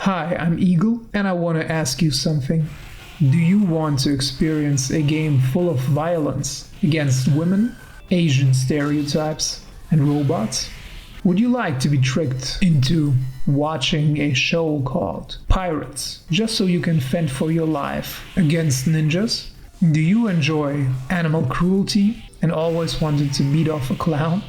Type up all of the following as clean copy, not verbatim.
Hi, I'm Eagle, and I want to ask you something. Do you want to experience a game full of violence against women, Asian stereotypes, and robots? Would you like to be tricked into watching a show called Pirates just so you can fend for your life against ninjas? Do you enjoy animal cruelty and always wanted to beat off a clown?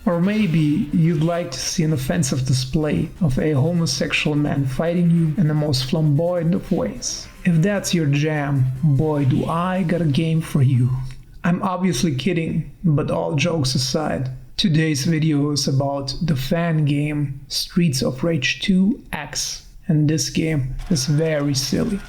Or maybe you'd like to see an offensive display of a homosexual man fighting you in the most flamboyant of ways. If that's your jam, boy do I got a game for you. I'm obviously kidding, but all jokes aside, today's video is about the fan game Streets of Rage 2 X, and this game is very silly.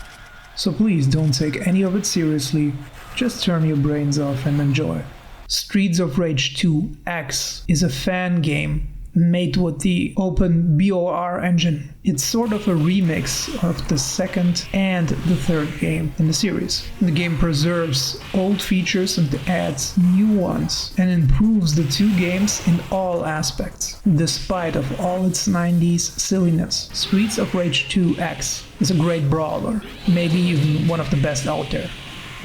So please don't take any of it seriously, just turn your brains off and enjoy. Streets of Rage 2 X is a fan game made with the open BOR engine. It's sort of a remix of the second and the third game in the series. The game preserves old features and adds new ones and improves the two games in all aspects. Despite of all its 90s silliness, Streets of Rage 2 X is a great brawler, maybe even one of the best out there.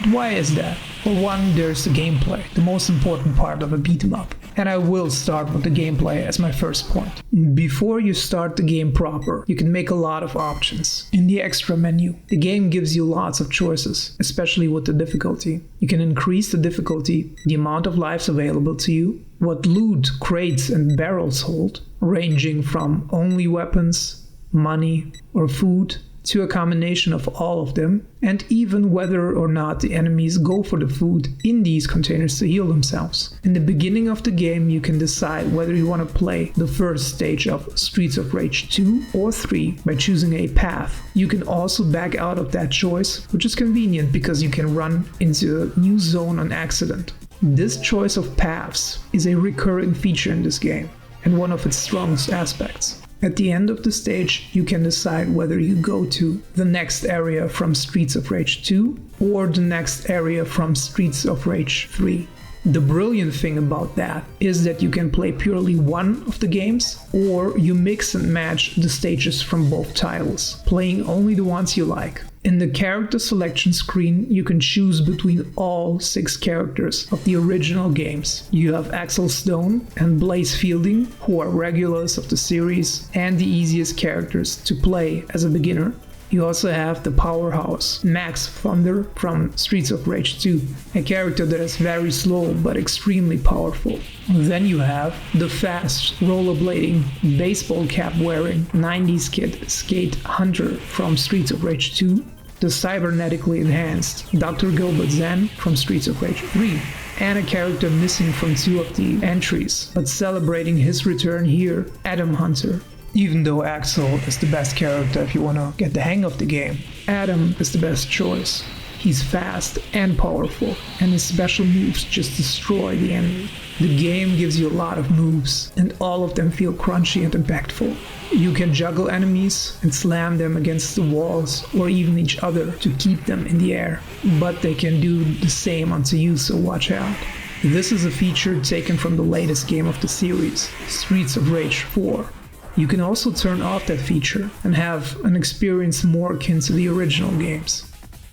But why is that? For one, there's the gameplay, the most important part of a beat-em-up. And I will start with the gameplay as my first point. Before you start the game proper, you can make a lot of options. In the extra menu, the game gives you lots of choices, especially with the difficulty. You can increase the difficulty, the amount of lives available to you, what loot, crates and barrels hold, ranging from only weapons, money or food, to a combination of all of them, and even whether or not the enemies go for the food in these containers to heal themselves. In the beginning of the game, you can decide whether you want to play the first stage of Streets of Rage 2 or 3 by choosing a path. You can also back out of that choice, which is convenient because you can run into a new zone on accident. This choice of paths is a recurring feature in this game, and one of its strongest aspects. At the end of the stage, you can decide whether you go to the next area from Streets of Rage 2 or the next area from Streets of Rage 3. The brilliant thing about that is that you can play purely one of the games, or you mix and match the stages from both titles, playing only the ones you like. In the character selection screen, you can choose between all 6 characters of the original games. You have Axel Stone and Blaze Fielding, who are regulars of the series and the easiest characters to play as a beginner. You also have the powerhouse Max Thunder from Streets of Rage 2, a character that is very slow but extremely powerful. Then you have the fast, rollerblading, baseball cap wearing 90s kid Skate Hunter from Streets of Rage 2, the cybernetically enhanced Dr. Gilbert Zen from Streets of Rage 3, and a character missing from 2 of the entries, but celebrating his return here, Adam Hunter. Even though Axel is the best character if you want to get the hang of the game, Adam is the best choice. He's fast and powerful, and his special moves just destroy the enemy. The game gives you a lot of moves, and all of them feel crunchy and impactful. You can juggle enemies and slam them against the walls or even each other to keep them in the air, but they can do the same onto you, so watch out. This is a feature taken from the latest game of the series, Streets of Rage 4. You can also turn off that feature and have an experience more akin to the original games.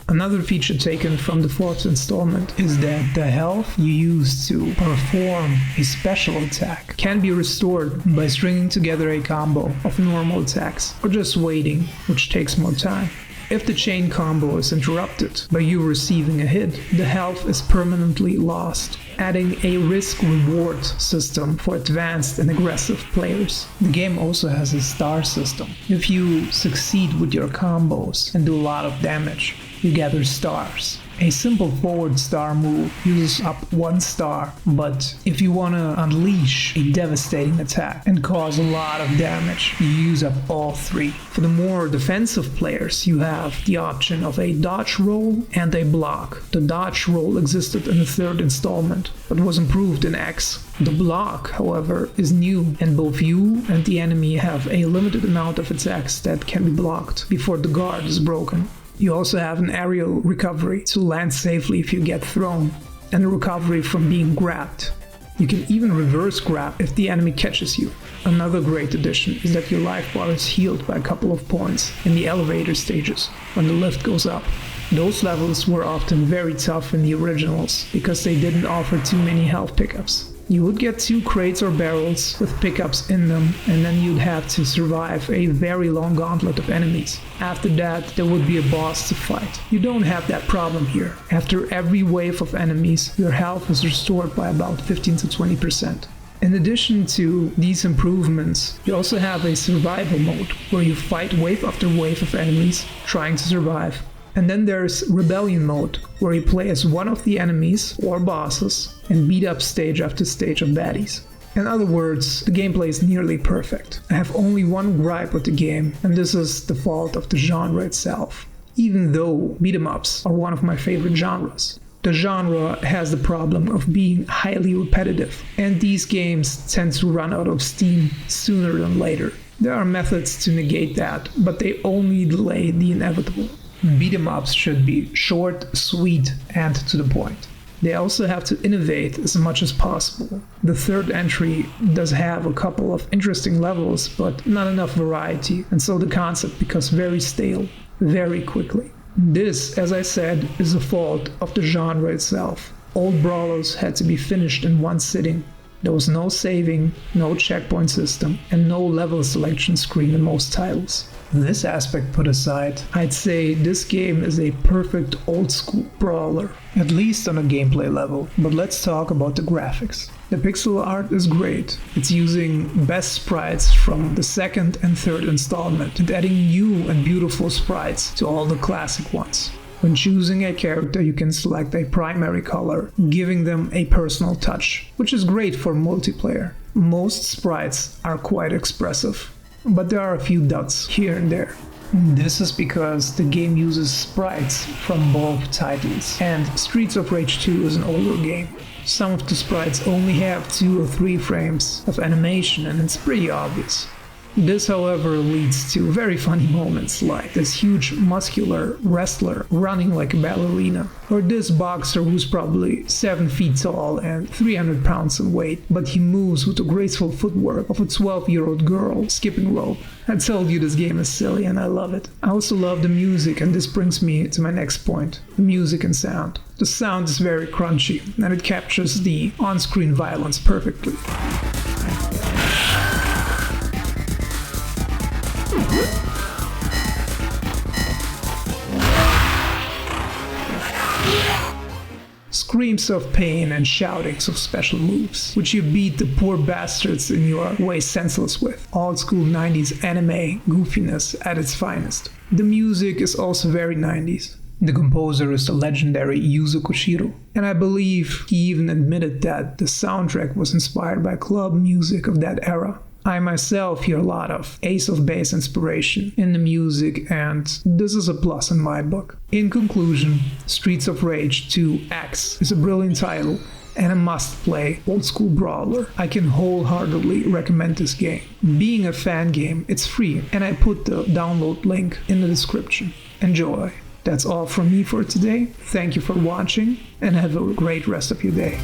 Another feature taken from the 4th installment is that the health you use to perform a special attack can be restored by stringing together a combo of normal attacks or just waiting, which takes more time. If the chain combo is interrupted by you receiving a hit, the health is permanently lost, adding a risk-reward system for advanced and aggressive players. The game also has a star system. If you succeed with your combos and do a lot of damage, you gather stars. A simple forward star move uses up 1 star, but if you want to unleash a devastating attack and cause a lot of damage, you use up all 3. For the more defensive players, you have the option of a dodge roll and a block. The dodge roll existed in the 3rd installment, but was improved in X. The block, however, is new, and both you and the enemy have a limited amount of attacks that can be blocked before the guard is broken. You also have an aerial recovery to land safely if you get thrown, and a recovery from being grabbed. You can even reverse grab if the enemy catches you. Another great addition is that your life bar is healed by a couple of points in the elevator stages when the lift goes up. Those levels were often very tough in the originals because they didn't offer too many health pickups. You would get 2 crates or barrels with pickups in them, and then you'd have to survive a very long gauntlet of enemies. After that, there would be a boss to fight. You don't have that problem here. After every wave of enemies, your health is restored by about 15 to 20%. In addition to these improvements, you also have a survival mode where you fight wave after wave of enemies trying to survive. And then there's Rebellion mode, where you play as one of the enemies or bosses and beat up stage after stage of baddies. In other words, the gameplay is nearly perfect. I have only one gripe with the game, and this is the fault of the genre itself. Even though beat-em-ups are one of my favorite genres, the genre has the problem of being highly repetitive, and these games tend to run out of steam sooner than later. There are methods to negate that, but they only delay the inevitable. Beat-em-ups should be short, sweet, and to the point. They also have to innovate as much as possible. The third entry does have a couple of interesting levels, but not enough variety, and so the concept becomes very stale very quickly. This, as I said, is a fault of the genre itself. Old brawlers had to be finished in one sitting. There was no saving, no checkpoint system, and no level selection screen in most titles. This aspect put aside, I'd say this game is a perfect old-school brawler, at least on a gameplay level, but let's talk about the graphics. The pixel art is great. It's using best sprites from the second and third installment and adding new and beautiful sprites to all the classic ones. When choosing a character, you can select a primary color, giving them a personal touch, which is great for multiplayer. Most sprites are quite expressive, but there are a few dots here and there. This is because the game uses sprites from both titles, and Streets of Rage 2 is an older game. Some of the sprites only have 2 or 3 frames of animation, and it's pretty obvious. This, however, leads to very funny moments, like this huge muscular wrestler running like a ballerina, or this boxer who's probably 7 feet tall and 300 pounds in weight, but he moves with the graceful footwork of a 12-year-old girl skipping rope. I told you this game is silly and I love it. I also love the music, and this brings me to my next point, the music and sound. The sound is very crunchy, and it captures the on-screen violence perfectly. Screams of pain and shoutings of special moves, which you beat the poor bastards in your way senseless with. Old school 90s anime goofiness at its finest. The music is also very 90s. The composer is the legendary Yuzo Koshiro, and I believe he even admitted that the soundtrack was inspired by club music of that era. I myself hear a lot of Ace of Base inspiration in the music, and this is a plus in my book. In conclusion, Streets of Rage 2 X is a brilliant title and a must-play old-school brawler. I can wholeheartedly recommend this game. Being a fan game, it's free, and I put the download link in the description. Enjoy. That's all from me for today. Thank you for watching, and have a great rest of your day.